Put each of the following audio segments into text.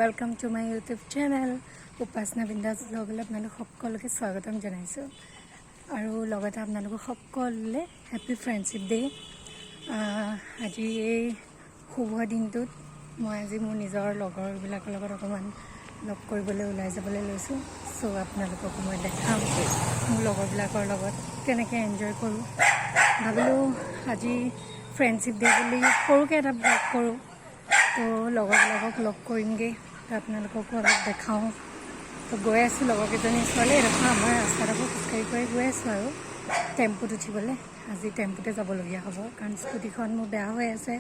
Welcome to my YouTube channel Upasana बिंदास ब्लॉगले आपनालोक सकलोके स्वागतम जनाइছো আৰু লগতে आपनालोक सकलोले हैप्पी फ्रेंडशिप डे আজি এই শুভ দিনটোত মই আজি মোৰ নিজৰ লগৰবিলাকৰ লগত অকমান লগ কৰিবলৈ ওলাই যাবলৈ লৈছো সো आपनालोকক মই দেখাম মোৰ লগৰবিলাকৰ লগত কেনেকৈ এনজয় কৰো ভাবিলো আজি फ्रेंडशिप डे বুলি সৰুকৈ এটা ব্লগ কৰো तो লগৰবিলাকক লগ কৰিমগে আপোনালোকক অলপ দেখাও তো গৈ আছো লগৰকেইজনী ছোৱালী দেখো আমাৰ ৰাস্তাত খোজকাঢ়ি কৰি গৈ আছো আৰু টেম্পুত উঠিবলৈ আজি টেম্পুতে যাবলগীয়া হ'ব কাৰণ স্কুটিখন মোৰ বেয়া হৈ আছে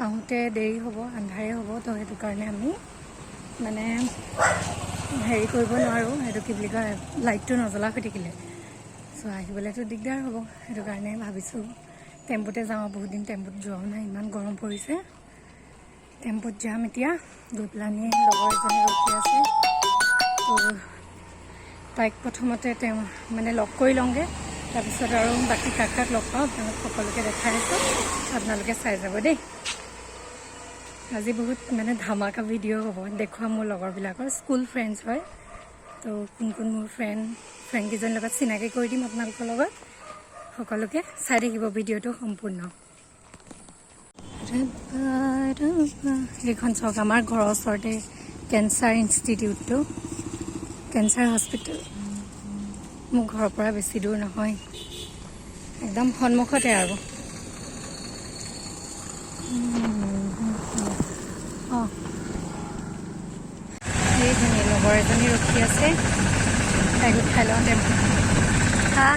আহোঁতে দেৰি হ'ব আন্ধাৰে হ'ব তো সেইটো কাৰণে আমি মানে হেৰি কৰিব নোৱাৰোঁ সেইটো কি বুলি কয় লাইটটো নজ্বলা হৈ থাকিলে চ' আহিবলৈতো দিগদাৰ হ'ব সেইটো কাৰণে ভাবিছোঁ টেম্পুতে যাওঁ বহুত দিন টেম্পুত যোৱাও নাই ইমান গৰম পৰিছে টেম্পুত যাম এতিয়া গৈ পেলানি লগৰ এজনী ৰখি আছে তো তাইক প্ৰথমতে মানে লগ কৰি লওঁগৈ তাৰপিছত আৰু বাকী কাক কাক লগ পাওঁ আপোনালোক সকলোকে দেখাই আছোঁ আপোনালোকে চাই যাব দেই আজি বহুত মানে ধামাকা ভিডিঅ' হ'ব দেখুৱাম মোৰ লগৰবিলাকৰ স্কুল ফ্ৰেণ্ডছ হয় তো কোন কোন মোৰ ফ্ৰেণ্ডকেইজনীৰ লগত চিনাকি কৰি দিম আপোনালোকৰ লগত সকলোকে চাই থাকিব ভিডিঅ'টো সম্পূৰ্ণ এইখন চাওক আমাৰ ঘৰৰ ওচৰতে কেঞ্চাৰ ইনষ্টিটিউটটো কেঞ্চাৰ হস্পিটেল মোৰ ঘৰৰ পৰা বেছি দূৰ নহয় একদম সন্মুখতে আৰু এইজনী লগৰ এজনী ৰখি আছে তাইক উঠাই লওঁ টেম্পু হা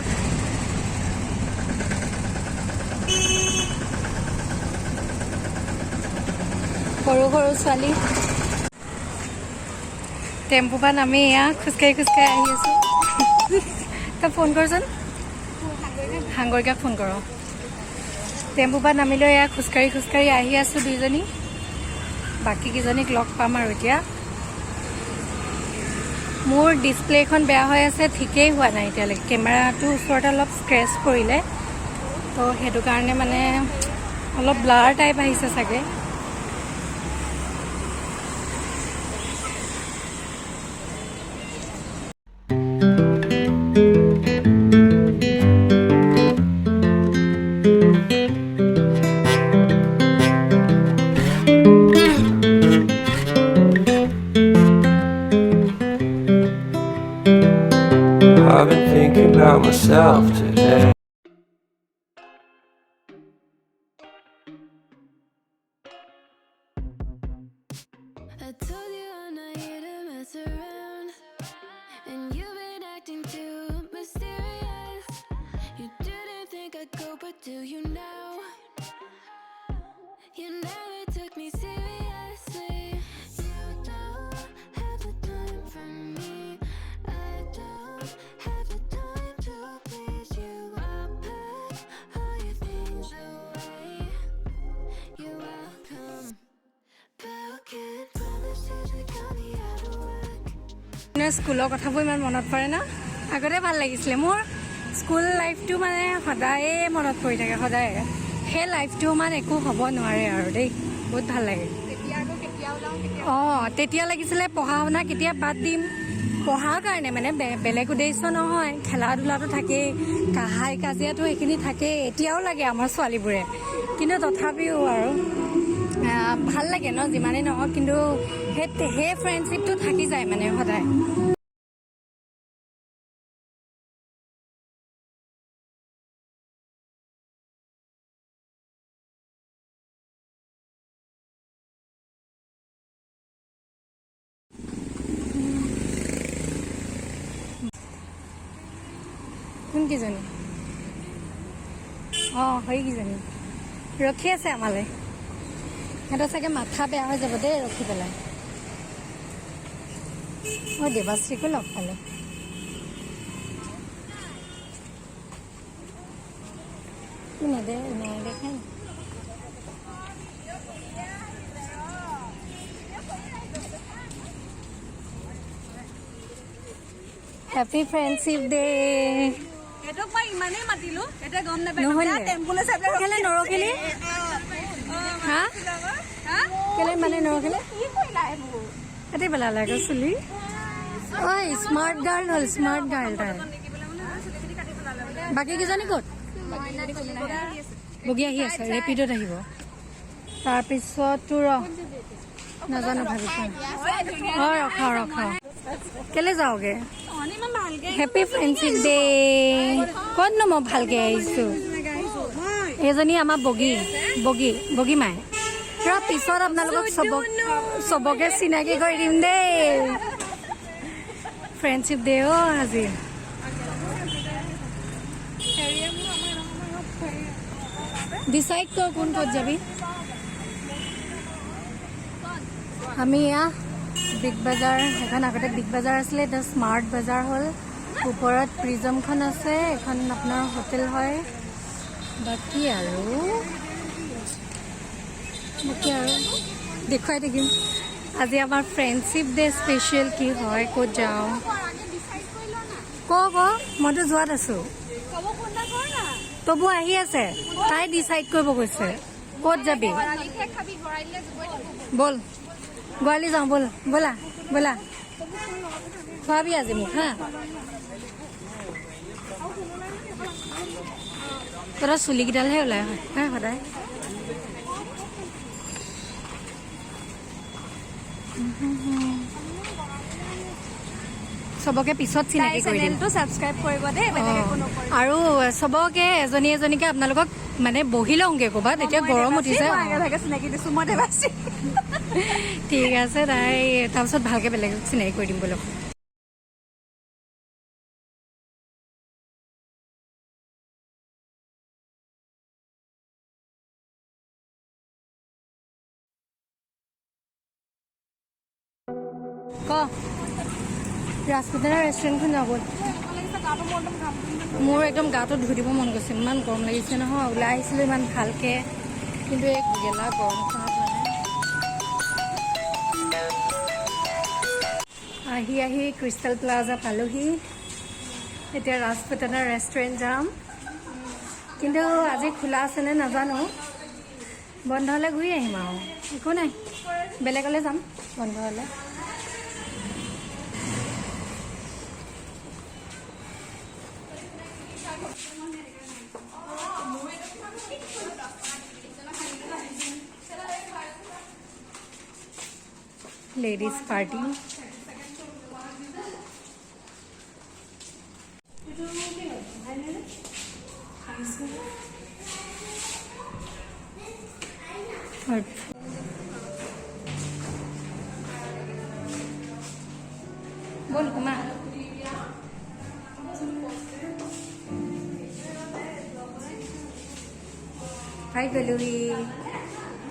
সৰু সৰু ছোৱালী টেম্পু পৰা নামি এয়া খোজকাঢ়ি আহি আছোঁ তই ফোন কৰচোন সাংগৰিকাক ফোন কৰ টেম্পু পৰা নামিলৈ এয়া খোজকাঢ়ি আহি আছোঁ দুইজনী বাকীকেইজনীক লগ পাম আৰু এতিয়া মোৰ ডিছপ্লেখন বেয়া হৈ আছে ঠিকেই হোৱা নাই এতিয়ালৈকে কেমেৰাটো ওচৰতে অলপ স্ক্ৰেচ পৰিলে তো সেইটো কাৰণে মানে অলপ ব্লাৰ টাইপ আহিছে চাগে I've been thinking about myself today. I told you I'm not here to mess around, and you've been acting too mysterious. You didn't think I'd go, but do you know? You never took me seriously. You don't have the time for me. I don't have the time to please you. I put all your things away. You're welcome. Broken promises that got me out of work. স্কুলৰ কথাবোৰ ইমান মনত পৰে না আগতে ভাল লাগিছিলে মোৰ স্কুল লাইফটো মানে সদায়ে মনত পৰি থাকে সদায় সেই লাইফটো মানে একো হ'ব নোৱাৰে আৰু দেই বহুত ভাল লাগে তেতিয়া লাগিছিলে পঢ়া শুনা কেতিয়া বাদ দিম পঢ়াৰ কাৰণে মানে বেলেগ উদ্দেশ্য নহয় খেলা ধূলাটো থাকেই হাই কাজিয়াটো সেইখিনি থাকেই এতিয়াও লাগে আমাৰ ছোৱালীবোৰে কিন্তু তথাপিও আৰু ভাল লাগে ন যিমানেই নহওক কিন্তু সেই ফ্ৰেণ্ডশ্বিপটো থাকি যায় মানে সদায় কোনকেইজনী সেইকেইজনী ৰখি আছে আমালৈ সিহঁতৰ চাগে মাথা বেয়া হৈ যাব দেই ৰখি পেলাই মই দেৱাশ্ৰীকো লগ পালোঁ নেদেখাই হেপী ফ্ৰেণ্ডশ্বিপ ডে এটো মই ইমানেই মাতিলো এটা গম নাপাই টেম্পুলে চাই কেলে নৰখিলি হা কেলে মানে নৰখিলি কি কইলা এবোৰ এটি পেলালে আকৌ চুলি ঐ স্মাৰ্ট গাৰ্ল হ'ল স্মাৰ্ট গাৰ্ল তাই বাকী কেইজনী ক'ত বগী আহি আছে ৰেপিডত আহিব তাৰপিছত তোৰ নাজানো ভাবিছোঁ অঁ ৰখা কেলৈ যাওঁগে হেপী ফ্ৰেণ্ডশ্বিপ ডে ক'তনো মই ভালকৈ আহিছোঁ এইজনী আমাৰ বগী মায়ে ৰ পিছত আপোনালোকক চবকে চিনাকি কৰি দিম দেই ফ্ৰেণ্ডশ্বিপ ডে অ' আজি ডিচাইড কৰ কোন ক'ত যাবি আমি এয়া বিগ বাজাৰ এখন আগতে বিগ বাজাৰ আছিলে এতিয়া স্মাৰ্ট বাজাৰ হ'ল ওপৰত প্ৰিজমখন আছে এখন আপোনাৰ হোটেল হয় বাকী আৰু দেখুৱাই থাকিম আজি আমাৰ ফ্ৰেণ্ডশ্বিপ ডে স্পেচিয়েল কি হয় ক'ত যাওঁ ক মইতো যোৱাত আছোঁ তবু আহি আছে তাই ডিচাইড কৰিব কৈছে ক'ত যাবি ব'ল গোৱালি যাওঁ ব'লা খোৱাবি আজি মোক হা তোৰ চুলিকেইডালহে ওলাই হয় হা সদায় চবকে পিছত চিনাকি কৰি দিম ছাবস্ক্ৰাইব কৰিব দেই আৰু চবকে এজনীকে আপোনালোকক মানে বহি লওঁগে ক'ৰবাত এতিয়া গৰম উঠিছে চিনাকি দিছোঁ মই দেৱাশী ঠিক আছে তাই তাৰপিছত ভালকৈ বেলেগক চিনাকি কৰি দিম ব'লক ক ৰাজপুতানা ৰেষ্টুৰেণ্টখন যাব মোৰ একদম গাটো ধুই দিব মন গৈছে ইমান গৰম লাগিছে নহয় ওলাই আহিছিলোঁ ইমান ভালকৈ কিন্তু এই গেলা গৰমখনত মানে আহি ক্ৰিষ্টেল প্লাজা পালোহি এতিয়া ৰাজপুতানা ৰেষ্টুৰেণ্ট যাম কিন্তু আজি খোলা আছেনে নাজানো বন্ধ হ'লে ঘূৰি আহিম আৰু একো নাই বেলেগলৈ যাম বন্ধ হ'লে ladies party बोल कुमार हाय गलुरी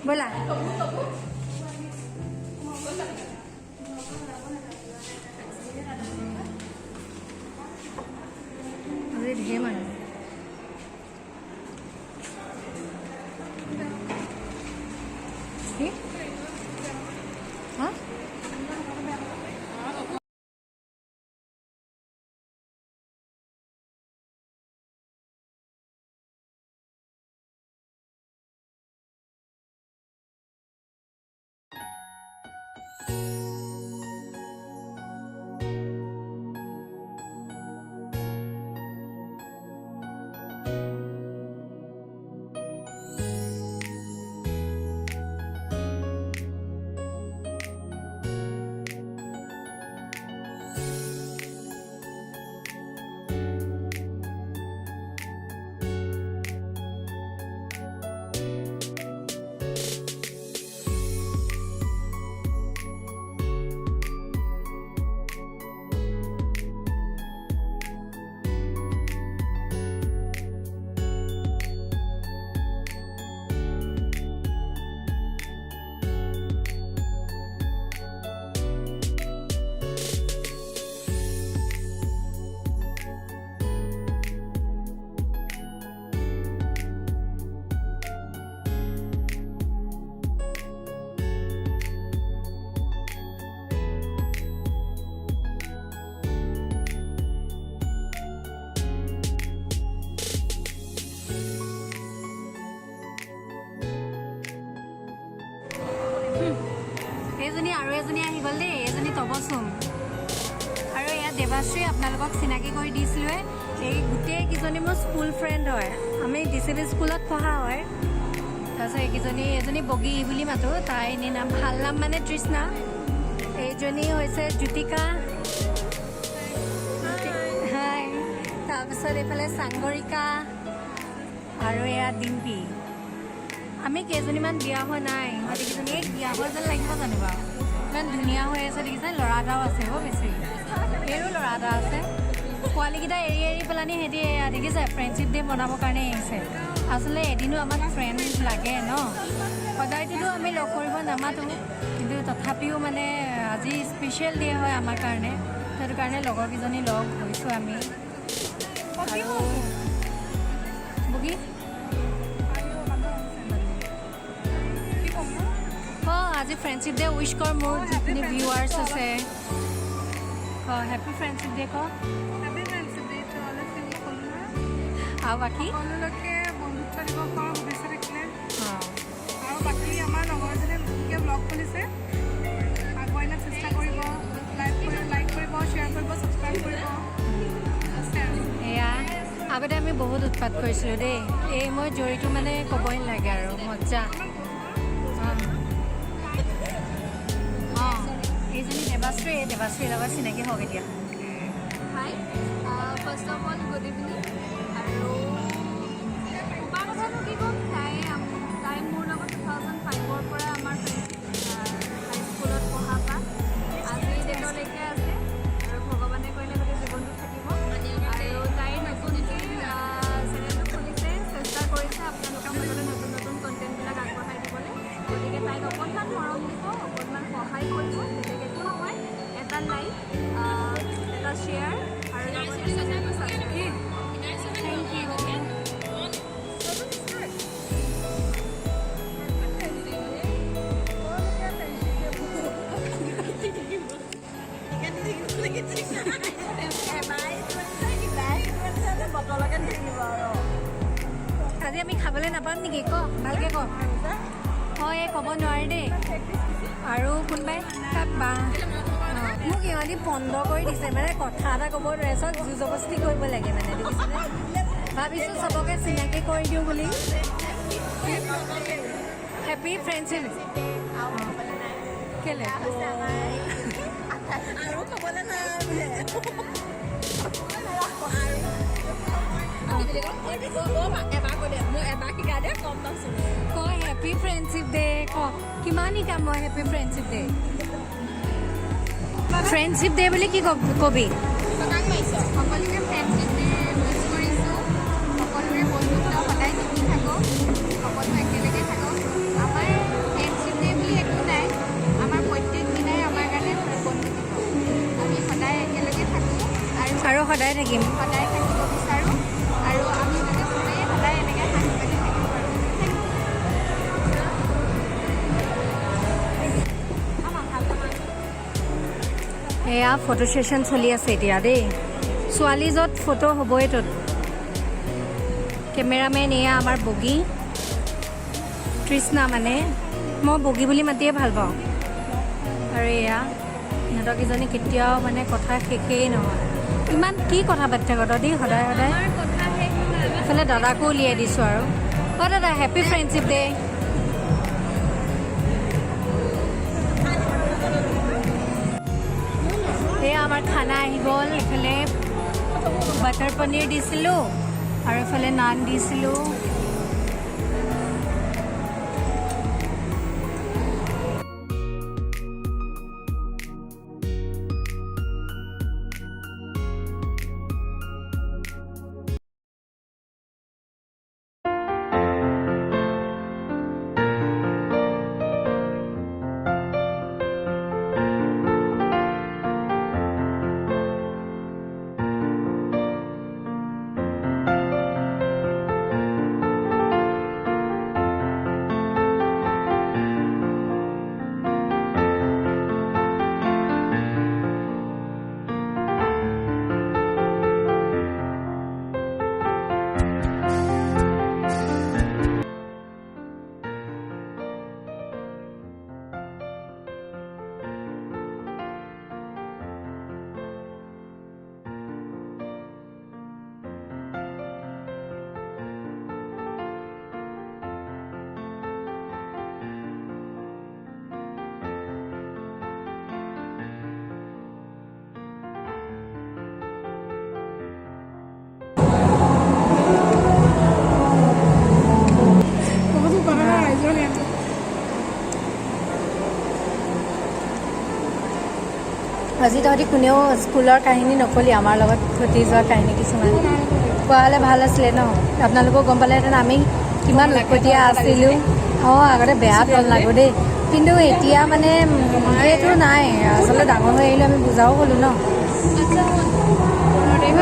बोला अरे ढेर मानो हाँ কুসুম আৰু এয়া দেৱাশ্ৰী আপোনালোকক চিনাকি কৰি দিছিলোঁৱে এই গোটেইকেইজনী মোৰ স্কুল ফ্ৰেণ্ড হয় আমি DCB স্কুলত পঢ়া হয় তাৰপিছত এইকেইজনী এজনী বগী বুলি মাতোঁ তাই এনেই নাম ভাল নাম মানে তৃষ্ণা এইজনী হৈছে জ্যোতিকা হাই তাৰপিছত এইফালে চাংগৰিকা আৰু এয়া ডিম্পী আমি কেইজনীমান বিয়া হোৱা নাই ইহঁতিকেইজনী এই বিয়া হোৱা যেন লাগিব জানো বাৰু ইমান ধুনীয়া হৈ আছে দেখিছে ল'ৰা এটাও আছে বেছি এইৰো ল'ৰা এটা আছে পোৱালীকেইটা এৰি এৰি পেলানি সিহঁতি এয়া দেখিছে ফ্ৰেণ্ডশ্বিপ ডে মনাবৰ কাৰণে আহিছে আচলতে এদিনো আমাক ফ্ৰেণ্ড লাগে ন সদায়টোতো আমি লগ কৰিব নামাতোঁ কিন্তু তথাপিও মানে আজি স্পেচিয়েল ডে হয় আমাৰ কাৰণে সেইটো কাৰণে লগৰকেইজনী লগ হৈছোঁ আমি আৰু বগী অঁ আজি ফ্ৰেণ্ডশ্বিপ ডে উইচ কৰ মোৰ যিখিনি ভিউৱাৰ্ছ আছে হেপী ফ্ৰেণ্ডশ্বিপ ডে ক happy friendship day to all of you আৰু বাকী সকলোকে বন্ধুত্ব দিৱসৰ শুভেচ্ছা থাকিলে অঁ আৰু বাকী আমাৰ লগৰজনে নতুনকৈ ব্লগ খুলিছে আগুৱাই নিয়াৰ চেষ্টা কৰিব লাইক কৰিব শ্বেয়াৰ কৰিব ছাবস্ক্ৰাইব কৰিব আছে আৰু এয়া আগতে আমি বহুত উৎপাত কৰিছিলোঁ দেই এই মই জড়িত মানে ক'বই নালাগে আৰু মজা অঁ এইজনী দেৱাশ্ৰীৰ লগত চিনাকি হওক এতিয়া hi first of all good evening আৰু কোপা কথানো কি ক'ম তাই মোৰ লগত 2005ৰ পৰা আমাৰ হাইস্কুলত পঢ়া পা আজিৰ ডেটলৈকে আছে আৰু ভগৱানে কৰিলে গোটেই জীৱনটো থাকিব আৰু তাই নতুনকৈ চেনেলটো খুলিছে চেষ্টা কৰিছে আপোনালোকৰ মাজতে নতুন নতুন কণ্টেণ্টবিলাক আগবঢ়াই দিবলৈ গতিকে তাইক অকণমান মৰম দিব অকণমান সহায় কৰিব বেলেগ একো নহয় এটা লাইক এটা শ্বেয়াৰ আৰু লগতে চেনেলটো ছাবস্ক্ৰাইব থেংক ইউ আজি আমি খাবলৈ নাপাম নেকি ক ভালকৈ ক অঁ এই ক'ব নোৱাৰি দেই আৰু কোনোবাই মোক ইহঁতি বন্ধ কৰি দিছে মানে কথা এটা ক'ব নোৱাৰে চব জোৰ জবস্তি কৰিব লাগে মানে দেখিছেনে ভাবিছোঁ চবকে চিনাকি কৰি দিওঁ বুলি হেপী ফ্ৰেণ্ডশ্বিপ কেলে ক হেপী ফ্ৰেণ্ডশ্বিপ ডে ক কিমান শিকাম মই happy friendship day friendship day বুলি কি কবি সকলোকে ফ্ৰেণ্ডশ্বিপ ডে উইচ কৰিছোঁ সকলোৰে বন্ধুত্ব সদায় টিকি থাকক সকলো একেলগে থাকক আমাৰ ফ্ৰেণ্ডশ্বিপ ডে বুলি একো নাই আমাৰ প্ৰত্যেক দিনাই আমাৰ কাৰণে বন্ধু দিৱস আমি সদায় একেলগে থাকোঁ আৰু সদায় থাকিম সদায় থাকিব বিচাৰোঁ আৰু আমি যাতে চবেই সদায় এনেকৈ হাঁহি পাতি থাকিব পাৰোঁ এয়া ফটো ছেশ্যন চলি আছে এতিয়া দেই ছোৱালী য'ত ফটো হ'বই ত'ত কেমেৰামেন এয়া আমাৰ বগী তৃষ্ণা মানে মই বগী বুলি মাতিয়ে ভাল পাওঁ আৰু এয়া ইহঁতক ইজনী কেতিয়াও মানে কথা শেষেই নহয় ইমান কি কথা পাতি থাক দেই সদায় সদায় এইফালে দাদাকো উলিয়াই দিছোঁ আৰু অঁ দাদা হেপী ফ্ৰেণ্ডশ্বিপ ডে এয়া আমাৰ খানা আহি গ'ল এইফালে বাটাৰ পনীৰ দিছিলোঁ আৰু এইফালে নান দিছিলোঁ আজি তহঁতি কোনেও স্কুলৰ কাহিনী নকলি আমাৰ লগত ঘটি যোৱা কাহিনী কিছুমান কোৱা হ'লে ভাল আছিলে ন আপোনালোকক গম পালেহেঁতেন আমি কিমান উৎপতীয়া আছিলোঁ অঁ আগতে বেয়া তল লাগো দেই কিন্তু এতিয়া মানে সেইটো নাই আচলতে ডাঙৰ হৈ আহিলোঁ আমি বুজাও হ'লোঁ ন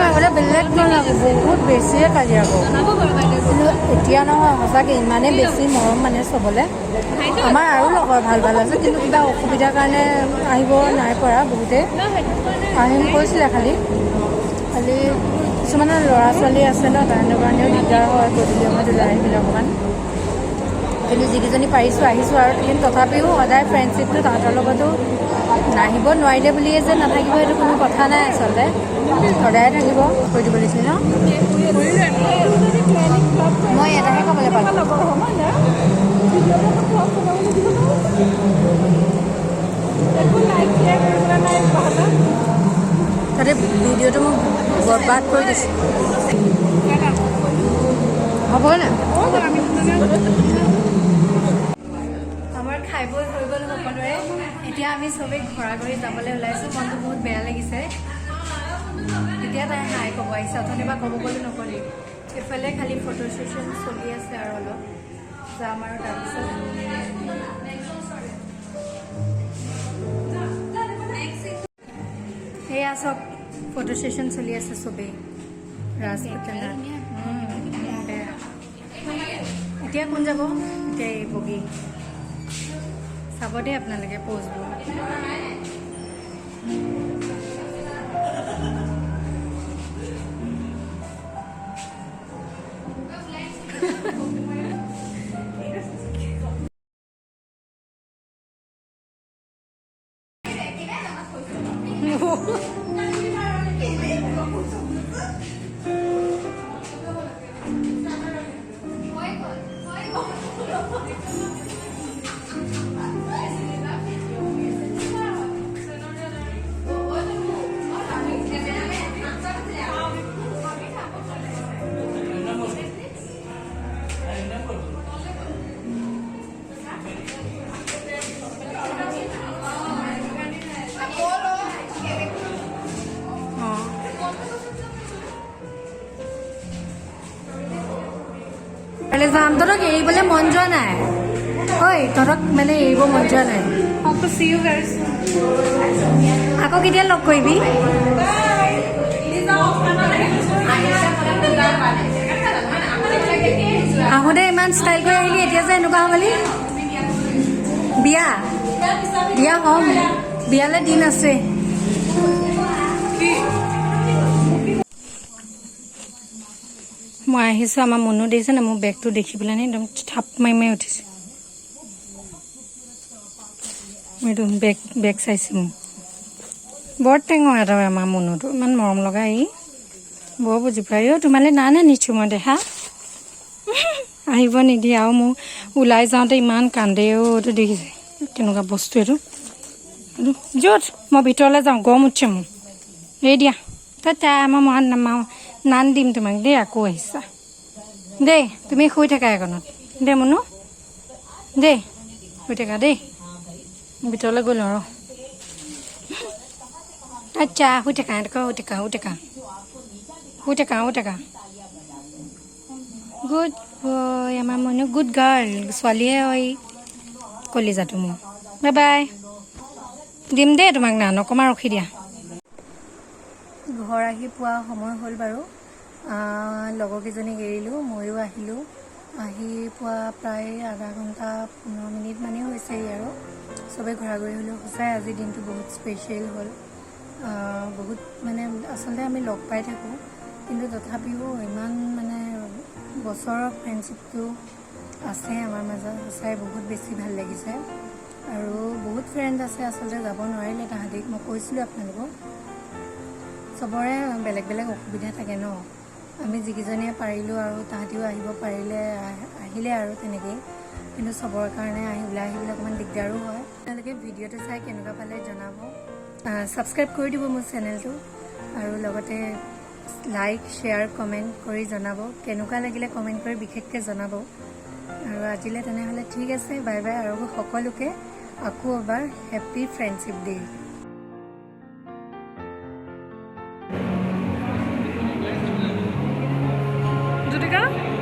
আগতে বেলেগ নালাগো বহুত বেছিয়ে কাজিয়া কৰোঁ কিন্তু এতিয়া নহয় সঁচাকৈ ইমানেই বেছি মৰম মানে চবলৈ আমাৰ আৰু লগৰ ভাল ভাল আছে কিন্তু কিবা অসুবিধাৰ কাৰণে আহিব নাই পৰা বহুতে আহিম কৈছিলে খালি কিছুমানৰ ল'ৰা ছোৱালী আছে ন তাহাঁতৰ কাৰণেও দিগদাৰ হয় গধূলি সময়ত ওলাই আহিবলৈ অকণমান কিন্তু যিকেইজনী পাৰিছোঁ আহিছোঁ আৰু কিন্তু তথাপিও সদায় ফ্ৰেণ্ডশ্বিপটো তাহাঁতৰ লগতো নাহিব নোৱাৰিলে বুলিয়ে যে নাথাকিব সেইটো কোনো কথা নাই আচলতে সদায় থাকিব কৈ দিব লাগিছিল ন মই এটাহে ক'বলৈ পালোঁ তাতে ভিডিঅ'টো মোক বৰবাদ কৰি দিছোঁ হ'ব না আমাৰ খাই বৈ হৈ গ'ল সকলোৰে এতিয়া আমি চবেই ঘৰা ঘৰি যাবলৈ ওলাইছোঁ মনটো বহুত বেয়া লাগিছে এতিয়া তাই হাই ক'ব আহিছে অথনি বা ক'ব গ'লে নকলি এইফালে খালি ফটো ছেশ্যন চলি আছে আৰু অলপ যাম আৰু তাৰপিছত সেয়া চব ফটো ছেশ্যন চলি আছে চবেই ৰাজপুতলা এতিয়া কোন যাব এতিয়া এই বগী চাব দেই আপোনালোকে প'জবোৰ যাম তহঁতক এৰিবলৈ মন যোৱা নাই ঐ তহঁতক মানে এৰিব মন যোৱা নাই আকৌ কেতিয়া লগ কৰিবি আহোঁতে ইমান ষ্টাইল কৰি আহিলি এতিয়া যে এনেকুৱা হ'বলি বিয়া বিয়া হ'ম বিয়ালৈ দিন আছে মই আহিছোঁ আমাৰ মনো দেখিছে না মোৰ বেগটো দেখি পেলাই নি একদম থাপ মাৰি মাৰি উঠিছে মই এইটো বেগ চাইছোঁ মোক বৰ টেঙৰ এটা আমাৰ মনোটো ইমান মৰম লগা ই বৰ বুজি পাই অ' তোমালৈ নাই নিছোঁ মই দেখা আহিব নিদিয়ে আৰু মোক ওলাই যাওঁতে ইমান কান্দে অ' এইটো দেখিছে কেনেকুৱা বস্তু এইটো য'ত মই ভিতৰলৈ যাওঁ গৰম উঠিছে মোৰ এই দিয়া তাই আমাৰ মহান নামাওঁ নান দিম তোমাক দেই আকৌ আহিছা দেই তুমি শুই থাকা এখনত দেই মনো দেই শুই থাকা দেই ভিতৰলৈ গ'লো আৰু আচ্ছা শুই থাকা গুড বয় আমাৰ মনো গুড গাৰ্ল ছোৱালীয়ে হয় কলিজাটো মোৰ বাই বাই দিম দেই তোমাক না অকণমান ৰখি দিয়া ঘৰ আহি পোৱা সময় হ'ল বাৰু লগৰকেইজনীক এৰিলোঁ ময়ো আহিলোঁ আহি পোৱা প্ৰায় আধা ঘণ্টা 15 মিনিট মানেই হৈছেহি আৰু চবেই ঘৰা ঘৰি হ'লেও সঁচাই আজিৰ দিনটো বহুত স্পেচিয়েল হ'ল বহুত মানে আচলতে আমি লগ পাই থাকোঁ কিন্তু তথাপিও ইমান মানে বছৰৰ ফ্ৰেণ্ডশ্বিপটো আছে আমাৰ মাজত সঁচাই বহুত বেছি ভাল লাগিছে আৰু বহুত ফ্ৰেণ্ড আছে আচলতে যাব নোৱাৰিলে তাহাঁতিক মই কৈছিলোঁ আপোনালোকক চবৰে বেলেগ বেলেগ অসুবিধা থাকে ন আমি যিকেইজনীয়ে পাৰিলোঁ আৰু তাহাঁতিও আহিব পাৰিলে আহিলে আৰু তেনেকেই কিন্তু চবৰ কাৰণে ওলাই আহিবলৈ অকণমান দিগদাৰো হয় আপোনালোকে ভিডিঅ'টো চাই কেনেকুৱা পালে জনাব ছাবস্ক্ৰাইব কৰি দিব মোৰ চেনেলটো আৰু লগতে লাইক শ্বেয়াৰ কমেণ্ট কৰি জনাব কেনেকুৱা লাগিলে কমেণ্ট কৰি বিশেষকৈ জনাব আৰু আজিলৈ তেনেহ'লে ঠিক আছে বাই বাই আৰু সকলোকে আকৌ এবাৰ হেপ্পী ফ্ৰেণ্ডশ্বিপ ডে' মনিকা